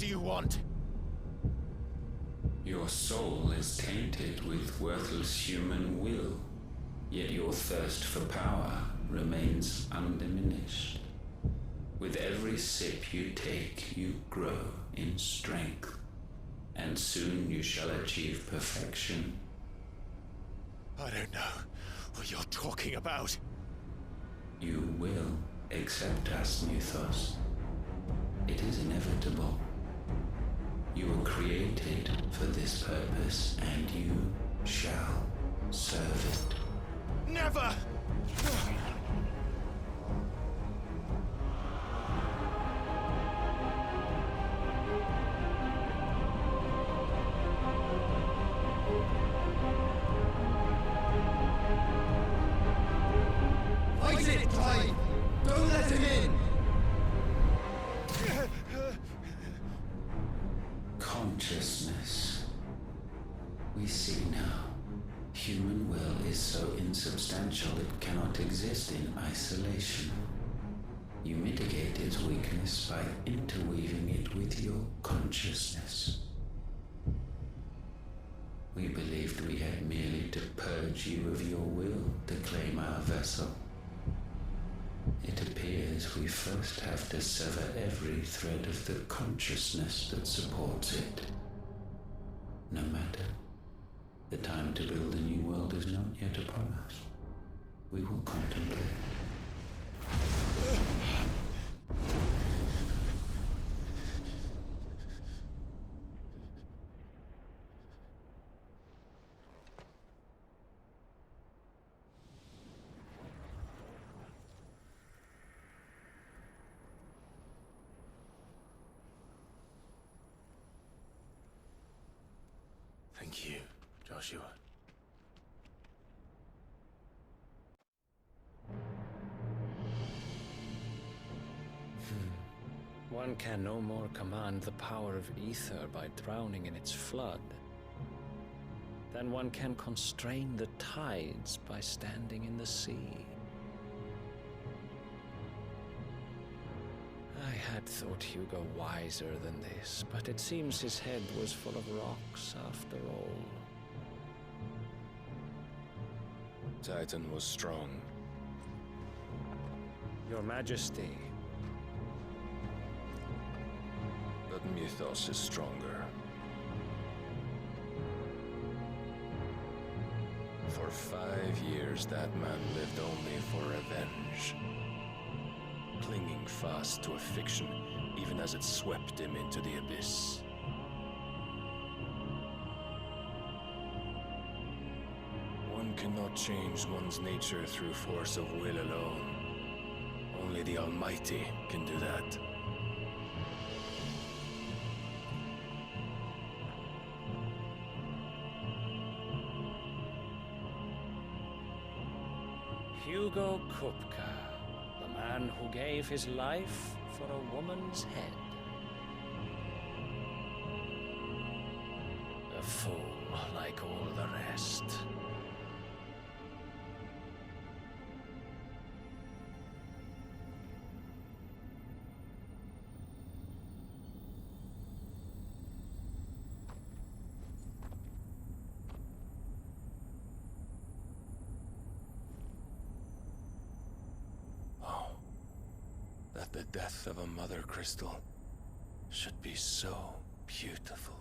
do you want? Your soul is tainted with worthless human will, yet your thirst for power remains undiminished. With every sip you take, you grow in strength, and soon you shall achieve perfection. I don't know what you're talking about. You will accept us, Mythos. It is inevitable. You were created for this purpose, and you shall serve it. Never! Fight it, Clive! Don't let him in! Consciousness. We see now. Human will is so insubstantial it cannot exist in isolation. You mitigate its weakness by interweaving it with your consciousness. We believed we had merely to purge you of your will to claim our vessel. It appears we first have to sever every thread of the consciousness that supports it. No matter. The time to build a new world is not yet upon us. We will contemplate. Thank you, Joshua. One can no more command the power of ether by drowning in its flood than one can constrain the tides by standing in the sea. I had thought Hugo wiser than this, but it seems his head was full of rocks after all. Titan was strong. Your Majesty. But Mythos is stronger. For 5 years, that man lived only for revenge. Clinging fast to a fiction, even as it swept him into the abyss. One cannot change one's nature through force of will alone. Only the Almighty can do that. Hugo Kupka, the man who gave his life for a woman's head. A fool like all the rest. That the death of a mother crystal should be so beautiful.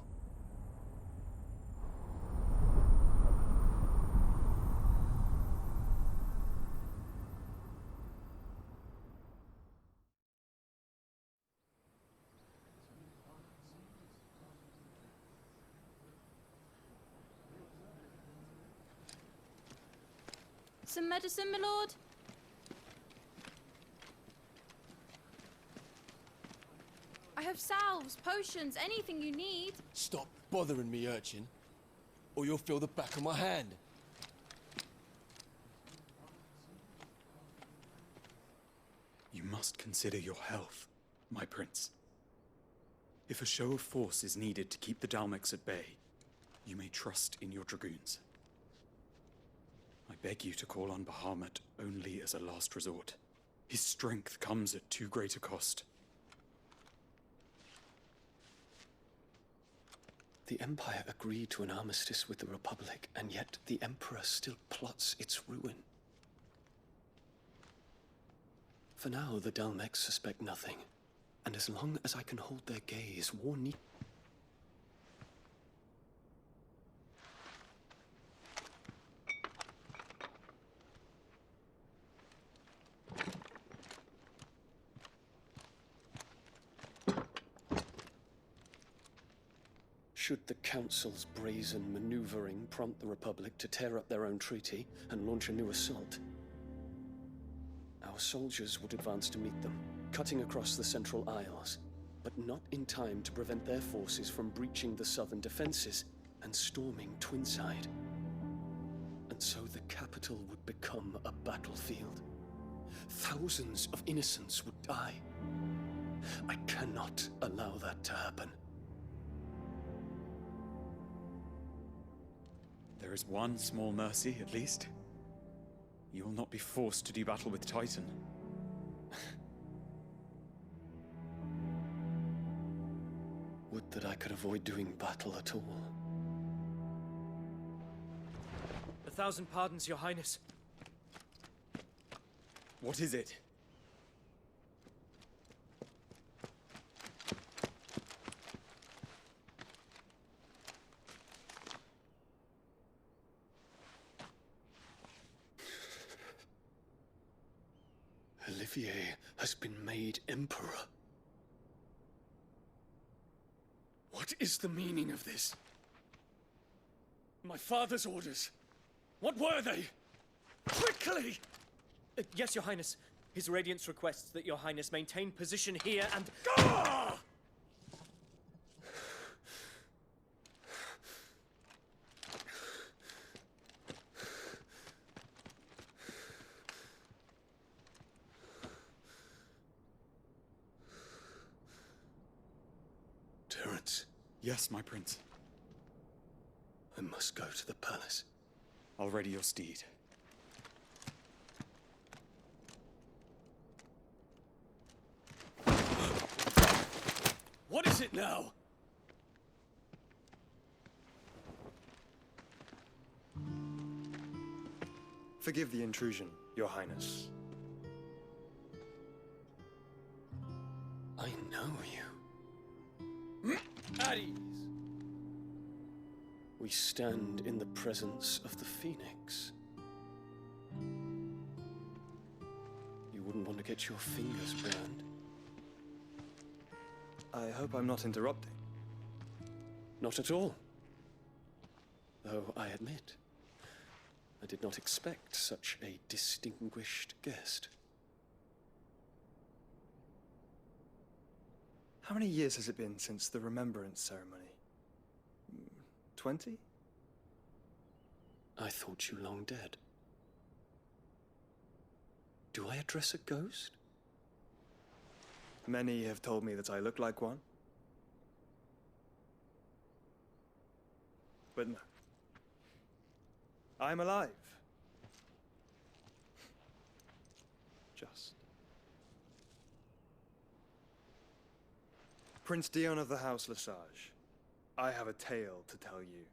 Some medicine, my lord? I have salves, potions, anything you need. Stop bothering me, urchin, or you'll feel the back of my hand. You must consider your health, my prince. If a show of force is needed to keep the Dalmex at bay, you may trust in your dragoons. I beg you to call on Bahamut only as a last resort. His strength comes at too great a cost. The Empire agreed to an armistice with the Republic, and yet the Emperor still plots its ruin. For now, the Dalmex suspect nothing, and as long as I can hold their gaze, war need... Should the Council's brazen maneuvering prompt the Republic to tear up their own treaty and launch a new assault, our soldiers would advance to meet them, cutting across the Central Isles, but not in time to prevent their forces from breaching the southern defenses and storming Twinside. And so the capital would become a battlefield. Thousands of innocents would die. I cannot allow that to happen. There is one small mercy, at least. You will not be forced to do battle with Titan. Would that I could avoid doing battle at all. 1,000 pardons, Your Highness. What is it? Olivier has been made Emperor. What is the meaning of this? My father's orders. What were they? Quickly! Yes, Your Highness. His Radiance requests that Your Highness maintain position here and... Ah! Terence, Yes, my prince. I must go to the palace. I'll ready your steed. What is it now? Forgive the intrusion, Your Highness. I know you. At ease. We stand in the presence of the Phoenix. You wouldn't want to get your fingers burned. I hope I'm not interrupting. Not at all. Though I admit, I did not expect such a distinguished guest. How many years has it been since the Remembrance ceremony? 20? I thought you long dead. Do I address a ghost? Many have told me that I look like one. But no. I'm alive. Just. Prince Dion of the House Lesage, I have a tale to tell you.